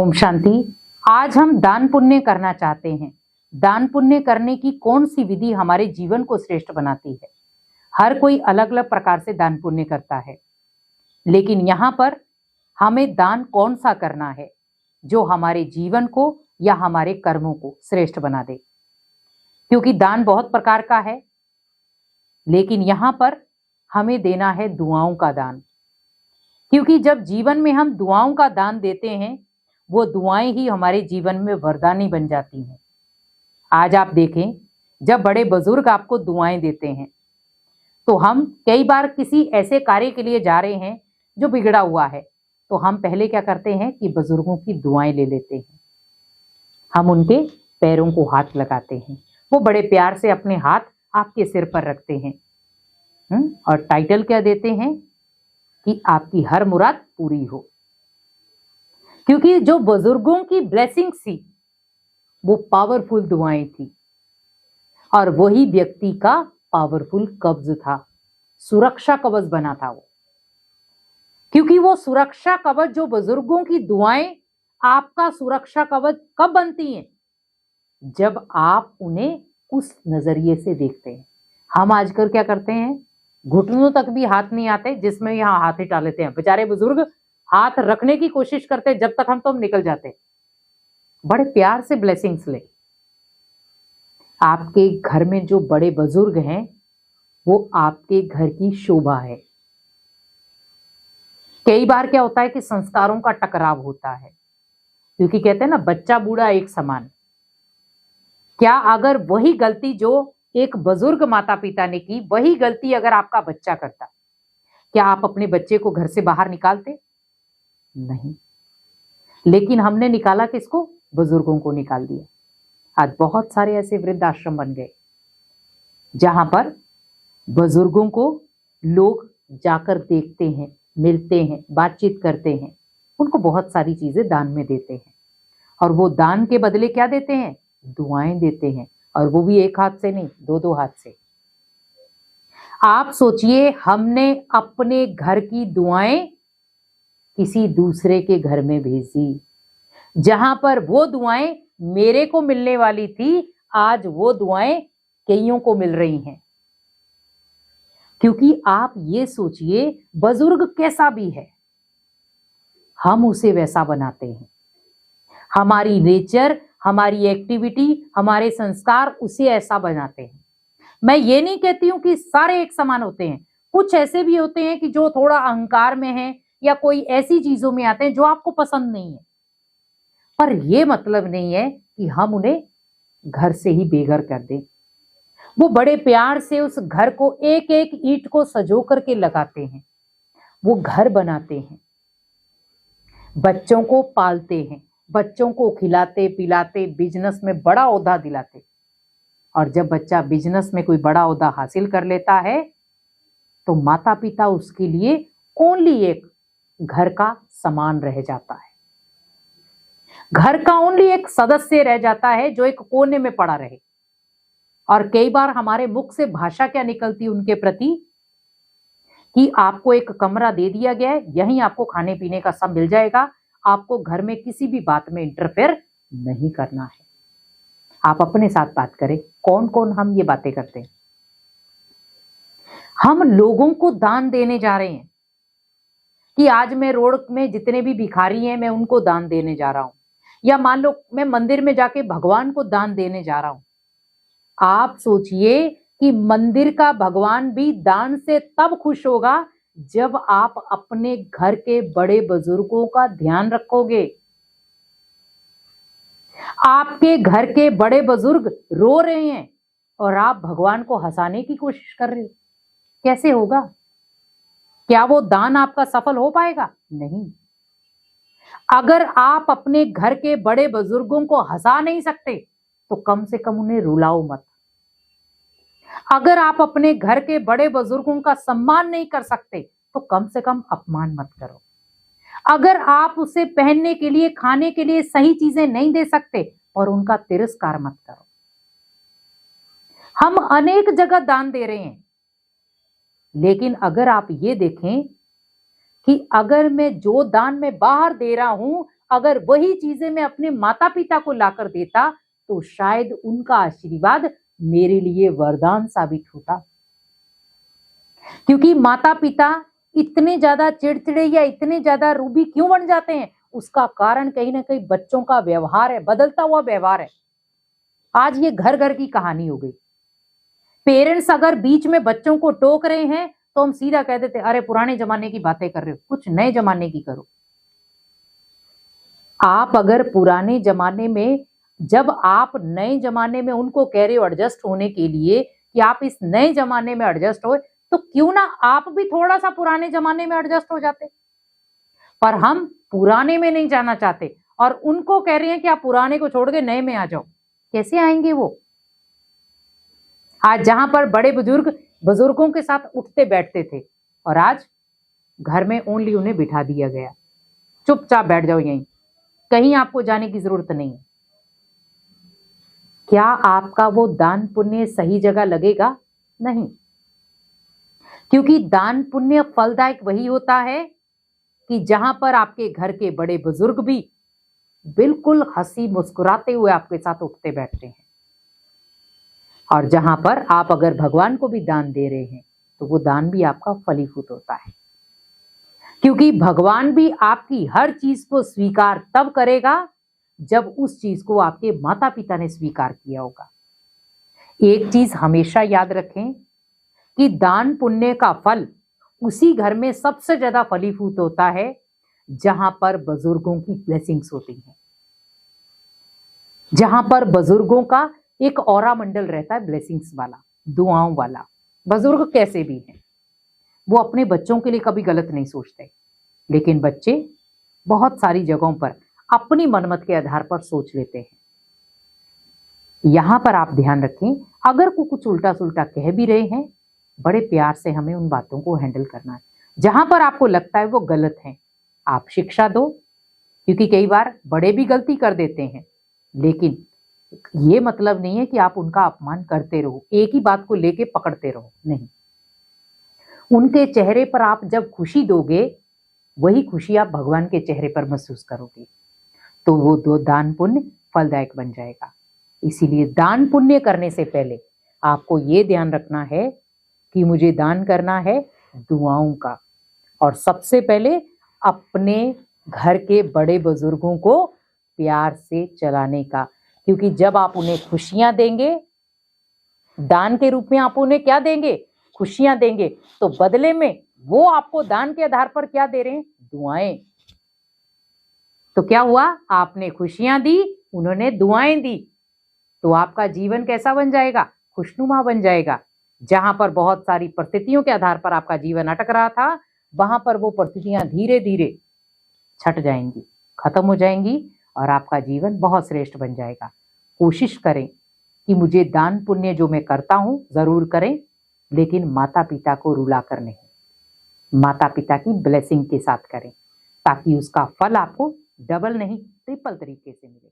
ओम शांति। आज हम दान पुण्य करना चाहते हैं। दान पुण्य करने की कौन सी विधि हमारे जीवन को श्रेष्ठ बनाती है? हर कोई अलग अलग प्रकार से दान पुण्य करता है, लेकिन यहाँ पर हमें दान कौन सा करना है जो हमारे जीवन को या हमारे कर्मों को श्रेष्ठ बना दे। क्योंकि दान बहुत प्रकार का है, लेकिन यहाँ पर हमें देना है दुआओं का दान। क्योंकि जब जीवन में हम दुआओं का दान देते हैं, वो दुआएं ही हमारे जीवन में वरदानी बन जाती हैं। आज आप देखें, जब बड़े बुजुर्ग आपको दुआएं देते हैं, तो हम कई बार किसी ऐसे कार्य के लिए जा रहे हैं जो बिगड़ा हुआ है, तो हम पहले क्या करते हैं कि बुजुर्गों की दुआएं ले लेते हैं। हम उनके पैरों को हाथ लगाते हैं, वो बड़े प्यार से अपने हाथ आपके सिर पर रखते हैं और टाइटल क्या देते हैं कि आपकी हर मुराद पूरी हो। क्योंकि जो बुजुर्गों की ब्लेसिंग्स थी वो पावरफुल दुआएं थी, और वही व्यक्ति का पावरफुल कब्ज था, सुरक्षा कवच बना था वो। क्योंकि वो सुरक्षा कवच, जो बुजुर्गों की दुआएं आपका सुरक्षा कवच कब बनती हैं? जब आप उन्हें उस नजरिए से देखते हैं। हम आजकल क्या करते हैं, घुटनों तक भी हाथ नहीं आते, जिसमें यहाँ हाथ ही डाल लेते हैं। बेचारे बुजुर्ग हाथ रखने की कोशिश करते, जब तक हम तो निकल जाते। बड़े प्यार से ब्लेसिंग्स ले। आपके घर में जो बड़े बुजुर्ग हैं, वो आपके घर की शोभा है। कई बार क्या होता है कि संस्कारों का टकराव होता है, क्योंकि कहते हैं ना, बच्चा बूढ़ा एक समान। क्या अगर वही गलती जो एक बुजुर्ग माता पिता ने की, वही गलती अगर आपका बच्चा करता, क्या आप अपने बच्चे को घर से बाहर निकालते? नहीं। लेकिन हमने निकाला किसको? बुजुर्गों को निकाल दिया। आज बहुत सारे ऐसे वृद्धाश्रम बन गए जहां पर बुजुर्गों को लोग जाकर देखते हैं, मिलते हैं, बातचीत करते हैं, उनको बहुत सारी चीजें दान में देते हैं, और वो दान के बदले क्या देते हैं? दुआएं देते हैं, और वो भी एक हाथ से नहीं, दो दो हाथ से। आप सोचिए, हमने अपने घर की दुआएं किसी दूसरे के घर में भेजी, जहां पर वो दुआएं मेरे को मिलने वाली थी, आज वो दुआएं कईयों को मिल रही हैं। क्योंकि आप ये सोचिए, बुजुर्ग कैसा भी है, हम उसे वैसा बनाते हैं। हमारी नेचर, हमारी एक्टिविटी, हमारे संस्कार उसे ऐसा बनाते हैं। मैं ये नहीं कहती हूं कि सारे एक समान होते हैं। कुछ ऐसे भी होते हैं कि जो थोड़ा अहंकार में हैं, या कोई ऐसी चीजों में आते हैं जो आपको पसंद नहीं है। पर यह मतलब नहीं है कि हम उन्हें घर से ही बेघर कर दें। वो बड़े प्यार से उस घर को, एक एक ईंट को सजो करके लगाते हैं, वो घर बनाते हैं, बच्चों को पालते हैं, बच्चों को खिलाते पिलाते, बिजनेस में बड़ा ओहदा दिलाते। और जब बच्चा बिजनेस में कोई बड़ा ओहदा हासिल कर लेता है, तो माता पिता उसके लिए ओनली एक घर का सामान रह जाता है। घर का ओनली एक सदस्य रह जाता है जो एक कोने में पड़ा रहे। और कई बार हमारे मुख से भाषा क्या निकलती उनके प्रति कि आपको एक कमरा दे दिया गया है, यहीं आपको खाने पीने का सब मिल जाएगा, आपको घर में किसी भी बात में इंटरफेयर नहीं करना है। आप अपने साथ बात करें, कौन कौन हम ये बातें करते हैं? हम लोगों को दान देने जा रहे हैं कि आज मैं रोड में जितने भी भिखारी हैं, मैं उनको दान देने जा रहा हूं, या मान लो मैं मंदिर में जाके भगवान को दान देने जा रहा हूं। आप सोचिए कि मंदिर का भगवान भी दान से तब खुश होगा जब आप अपने घर के बड़े बुजुर्गों का ध्यान रखोगे। आपके घर के बड़े बुजुर्ग रो रहे हैं और आप भगवान को हंसाने की कोशिश कर रहे हो, कैसे होगा? क्या वो दान आपका सफल हो पाएगा? नहीं। अगर आप अपने घर के बड़े बुजुर्गों को हंसा नहीं सकते, तो कम से कम उन्हें रुलाओ मत। अगर आप अपने घर के बड़े बुजुर्गों का सम्मान नहीं कर सकते, तो कम से कम अपमान मत करो। अगर आप उसे पहनने के लिए, खाने के लिए सही चीजें नहीं दे सकते, और उनका तिरस्कार मत करो। हम अनेक जगह दान दे रहे हैं, लेकिन अगर आप ये देखें कि अगर मैं जो दान में बाहर दे रहा हूं, अगर वही चीजें मैं अपने माता पिता को लाकर देता तो शायद उनका आशीर्वाद मेरे लिए वरदान साबित होता। क्योंकि माता पिता इतने ज्यादा चिड़चिड़े या इतने ज्यादा रूबी क्यों बन जाते हैं, उसका कारण कहीं ना कहीं बच्चों का व्यवहार है, बदलता हुआ व्यवहार है। आज ये घर घर की कहानी हो गई। पेरेंट्स अगर बीच में बच्चों को टोक रहे हैं तो हम सीधा कह देते, अरे पुराने जमाने की बातें कर रहे हो, कुछ नए जमाने की करो। आप अगर पुराने जमाने में, जब आप नए जमाने में उनको कह रहे हो एडजस्ट होने के लिए कि आप इस नए जमाने में एडजस्ट हो, तो क्यों ना आप भी थोड़ा सा पुराने जमाने में एडजस्ट हो जाते। पर हम पुराने में नहीं जाना चाहते और उनको कह रहे हैं कि आप पुराने को छोड़ के नए में आ जाओ। कैसे आएंगे वो? आज जहां पर बड़े बुजुर्ग बुजुर्गों के साथ उठते बैठते थे और आज घर में ओनली उन्हें बिठा दिया गया, चुपचाप बैठ जाओ यहीं, कहीं आपको जाने की जरूरत नहीं है। क्या आपका वो दान पुण्य सही जगह लगेगा? नहीं, क्योंकि दान पुण्य फलदायक वही होता है कि जहां पर आपके घर के बड़े बुजुर्ग भी बिल्कुल हंसी मुस्कुराते हुए आपके साथ उठते बैठते हैं, और जहां पर आप अगर भगवान को भी दान दे रहे हैं तो वो दान भी आपका फलीभूत होता है। क्योंकि भगवान भी आपकी हर चीज को स्वीकार तब करेगा जब उस चीज को आपके माता पिता ने स्वीकार किया होगा। एक चीज हमेशा याद रखें कि दान पुण्य का फल उसी घर में सबसे ज्यादा फलीभूत होता है जहां पर बुजुर्गों की ब्लेसिंग्स होती हैं, जहां पर बुजुर्गों का एक ऑरा मंडल रहता है, ब्लेसिंग्स वाला, दुआओं वाला। बुजुर्ग कैसे भी हैं, वो अपने बच्चों के लिए कभी गलत नहीं सोचते, लेकिन बच्चे बहुत सारी जगहों पर अपनी मनमत के आधार पर सोच लेते हैं। यहां पर आप ध्यान रखें, अगर को कुछ उल्टा सुल्टा कह भी रहे हैं, बड़े प्यार से हमें उन बातों को हैंडल करना है। जहां पर आपको लगता है वो गलत है, आप शिक्षा दो, क्योंकि कई बार बड़े भी गलती कर देते हैं, लेकिन ये मतलब नहीं है कि आप उनका अपमान करते रहो, एक ही बात को लेके पकड़ते रहो, नहीं। उनके चेहरे पर आप जब खुशी दोगे, वही खुशी आप भगवान के चेहरे पर महसूस करोगे, तो वो दो दान पुण्य फलदायक बन जाएगा। इसीलिए दान पुण्य करने से पहले आपको ये ध्यान रखना है कि मुझे दान करना है दुआओं का, और सबसे पहले अपने घर के बड़े बुजुर्गों को प्यार से चलाने का। क्योंकि जब आप उन्हें खुशियां देंगे, दान के रूप में आप उन्हें क्या देंगे? खुशियां देंगे, तो बदले में वो आपको दान के आधार पर क्या दे रहे हैं? दुआएं। तो क्या हुआ? आपने खुशियां दी, उन्होंने दुआएं दी, तो आपका जीवन कैसा बन जाएगा? खुशनुमा बन जाएगा। जहां पर बहुत सारी परिस्थितियों के आधार पर आपका जीवन अटक रहा था, वहां पर वो परिस्थितियां धीरे धीरे छट जाएंगी, खत्म हो जाएंगी, और आपका जीवन बहुत श्रेष्ठ बन जाएगा। कोशिश करें कि मुझे दान पुण्य जो मैं करता हूं जरूर करें, लेकिन माता पिता को रुलाकर नहीं, माता पिता की ब्लेसिंग के साथ करें, ताकि उसका फल आपको डबल नहीं ट्रिपल तरीके से मिले।